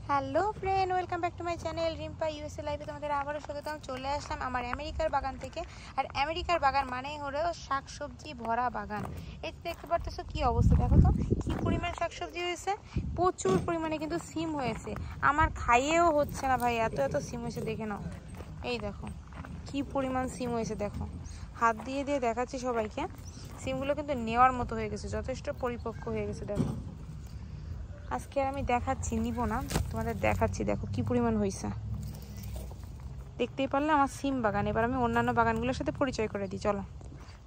Hello friend, welcome back to my channel Rimpa USA লাইভে তোমাদের আবারও স্বাগতম। চলে আসলাম আমার আমেরিকার বাগান থেকে। আর আমেরিকার বাগান মানেই হলো শাকসবজি ভরা বাগান। এই দেখতে পারতেছো কি অবস্থা, দেখো তো কি পরিমাণ শাকসবজি হয়েছে। প্রচুর পরিমাণে কিন্তু সিম হয়েছে, আমার খাইয়েও হচ্ছে না ভাই, এত এত সিম হয়েছে। দেখে নাও, এই দেখো কি পরিমাণ সিম হয়েছে। দেখো হাত দিয়ে দিয়ে দেখাচ্ছি সবাইকে, সিমগুলো কিন্তু নেওয়ার মতো হয়ে গেছে, যথেষ্ট পরিপক্ক হয়ে গেছে। দেখো আজকে আর আমি দেখাচ্ছি, নিব না, তোমাদের দেখাচ্ছি। দেখো কি পরিমাণ হয়েছে, দেখতেই পারলে আমার সিম বাগান। এবার আমি অন্যান্য বাগানগুলোর সাথে পরিচয় করে দিই। চলো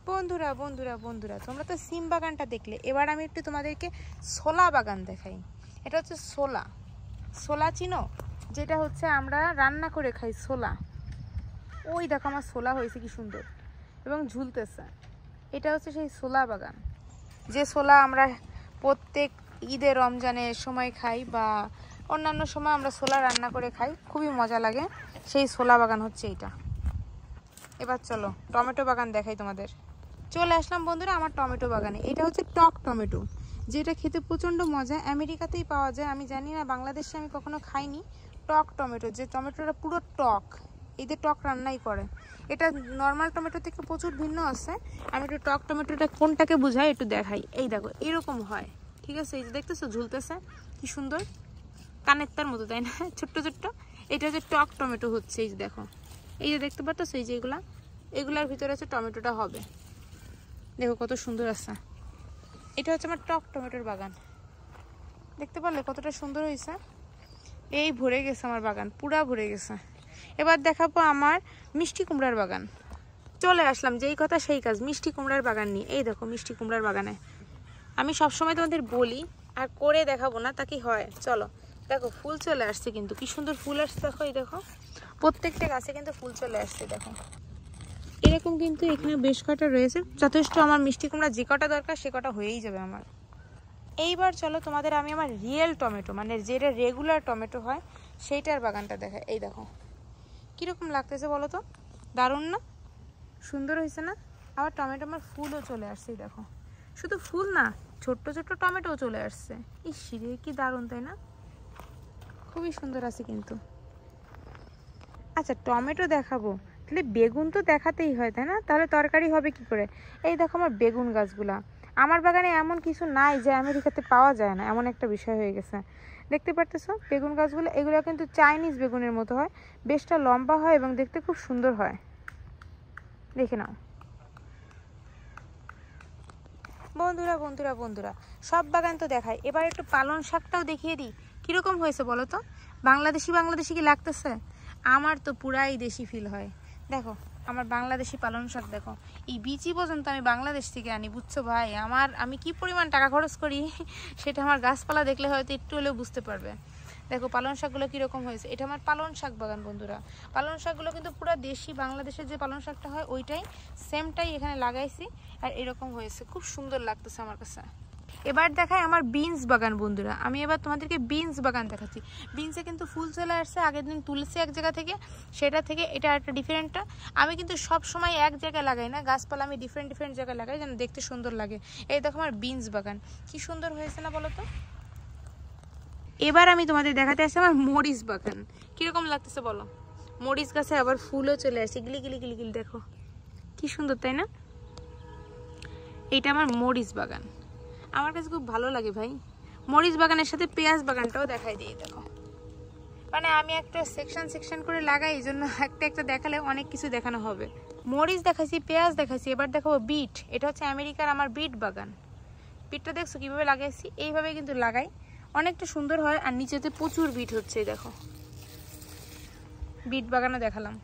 বন্ধুরা বন্ধুরা বন্ধুরা, তোমরা তো সিম বাগানটা দেখলে, এবার আমি একটু তোমাদেরকে ছোলা বাগান দেখাই। এটা হচ্ছে ছোলা, ছোলা চিনো, যেটা হচ্ছে আমরা রান্না করে খাই ছোলা। ওই দেখো আমার ছোলা হয়েছে কি সুন্দর এবং ঝুলতেছে। এটা হচ্ছে সেই ছোলা বাগান, যে ছোলা আমরা প্রত্যেক ঈদে রমজানের সময় খাই বা অন্যান্য সময় আমরা ছোলা রান্না করে খাই, খুবই মজা লাগে। সেই ছোলা বাগান হচ্ছে এইটা। এবার চলো টমেটো বাগান দেখাই তোমাদের। চলে আসলাম বন্ধুরা আমার টমেটো বাগানে। এটা হচ্ছে টক টমেটো, যেটা খেতে প্রচণ্ড মজা, আমেরিকাতেই পাওয়া যায়। আমি জানি না, বাংলাদেশে আমি কখনো খাইনি। টক টমেটো, যে টমেটোটা পুরো টক, এদের টক রান্নাই করে। এটা নর্মাল টমেটো থেকে প্রচুর ভিন্ন আছে। আমি একটু টক টমেটোটা কোনটাকে বুঝাই একটু দেখাই। এই দেখো এরকম হয়, ঠিক আছে? এই যে দেখতেছো ঝুলতেছে কি সুন্দর, কানের তার মতো, তাই না? ছোট্ট ছোট্ট। এটা হচ্ছে টক টমেটো হচ্ছে। এই যে দেখো, এই যে দেখতে পাচ্ছ, এই যে এগুলার ভিতরে হচ্ছে টমেটোটা হবে। দেখো কত সুন্দর আছে। এটা হচ্ছে আমার টক টমেটোর বাগান, দেখতে পারলে কতটা সুন্দর হয়েছে। এই ভরে গেছে আমার বাগান, পুরা ভরে গেছে। এবার দেখাবো আমার মিষ্টি কুমড়ার বাগান। চলে আসলাম, যেই কথা সেই কাজ, মিষ্টি কুমড়ার বাগান নিয়ে। এই দেখো মিষ্টি কুমড়ার বাগানে আমি সবসময় তোমাদের বলি আর করে দেখাবো না, তা কি হয়? চলো দেখো ফুল চলে আসছে, কিন্তু কি সুন্দর ফুল আসছে। দেখো এই দেখো প্রত্যেকটা গাছে কিন্তু ফুল চলে আসছে। দেখো এরকম কিন্তু এখানে বেশ কটা রয়েছে, যথেষ্ট। আমার মিষ্টি কুমড়া যে কটা দরকার সে কটা হয়েই যাবে আমার। এইবার চলো তোমাদের আমি আমার রিয়েল টমেটো, মানে যেটা রেগুলার টমেটো হয়, সেইটার বাগানটা দেখাই। এই দেখো কীরকম লাগতেছে বলো তো, দারুণ না? সুন্দর হয়েছে না? আবার টমেটো আমার ফুলও চলে আসছে। দেখো শুধু ফুল না, ছোট্ট ছোট্ট টমেটোও চলে আসছে। ইস রে কি দারুণ, তাই না? খুবই সুন্দর আছে কিন্তু। আচ্ছা টমেটো দেখাবো, তাহলে বেগুন তো দেখাতেই হয়, তাই না? তাহলে তরকারি হবে কি করে? এই দেখো আমার বেগুন গাছগুলা। আমার বাগানে এমন কিছু নাই যে আমেরিকাতে পাওয়া যায় না, এমন একটা বিষয় হয়ে গেছে। দেখতে পারতেছো বেগুন গাছগুলো, এগুলো কিন্তু চাইনিজ বেগুনের মতো হয়, বেশটা লম্বা হয় এবং দেখতে খুব সুন্দর হয়। দেখে নাও বন্ধুরা বন্ধুরা বন্ধুরা, সব বাগান তো দেখায়, এবার একটু পালং শাকটাও দেখিয়ে দিই। কীরকম হয়েছে বলো তো? বাংলাদেশি বাংলাদেশি কি লাগতেছে? আমার তো পুরাই দেশি ফিল হয়। দেখো আমার বাংলাদেশি পালং শাক, দেখো এই বিচি পর্যন্ত আমি বাংলাদেশ থেকে আনি, বুঝছো ভাই? আমি কি পরিমাণ টাকা খরচ করি সেটা আমার গাছপালা দেখলে হয়তো একটু হলেও বুঝতে পারবে। দেখো পালং শাকগুলো কীরকম হয়েছে। এটা আমার পালং শাক বাগান বন্ধুরা। পালং শাকগুলো কিন্তু পুরো দেশি, বাংলাদেশের যে পালং শাকটা হয় ওইটাই, সেমটাই এখানে লাগাইছি। আর এরকম হয়েছে, খুব সুন্দর লাগতেছে আমার কাছে। এবার দেখাই আমার বিনস বাগান বন্ধুরা। আমি এবার তোমাদেরকে বিনস বাগান দেখাচ্ছি। বিনসে কিন্তু ফুল চলে আসছে, আগের দিন তুলছে এক জায়গা থেকে, সেটা থেকে এটা একটা ডিফারেন্টটা। আমি কিন্তু সব সময় এক জায়গায় লাগাই না, গাছপালা আমি ডিফারেন্ট ডিফারেন্ট জায়গায় লাগাই, যেন দেখতে সুন্দর লাগে। এই দেখো আমার বিনস বাগান কি সুন্দর হয়েছে না বলো তো? এবার আমি তোমাদের দেখাতে আসছি আমার মরিচ বাগান। কিরকম লাগতেছে বলো? মরিচ গাছে আবার ফুলও চলে আসছে, গিলি গিলি গিলি গিলি, দেখো কি সুন্দর, তাই না? এইটা আমার মরিচ বাগান, আমার কাছে খুব ভালো লাগে ভাই। মরিচ বাগানের সাথে পেঁয়াজ বাগানটাও দেখাই দিই। দেখো মানে আমি একটা সেকশন সেকশন করে লাগাই, এই জন্য একটা একটা দেখালে অনেক কিছু দেখানো হবে। মরিচ দেখাইছি, পেঁয়াজ দেখাইছি, এবার দেখাবো বিট। এটা হচ্ছে আমেরিকার আমার বিট বাগান। বিটটা দেখছো কিভাবে লাগাইছি? এইভাবে কিন্তু লাগাই, অনেকটা সুন্দর হয়। আর নিচেতে প্রচুর বিট হচ্ছে, দেখো বিট বাগানও দেখালাম।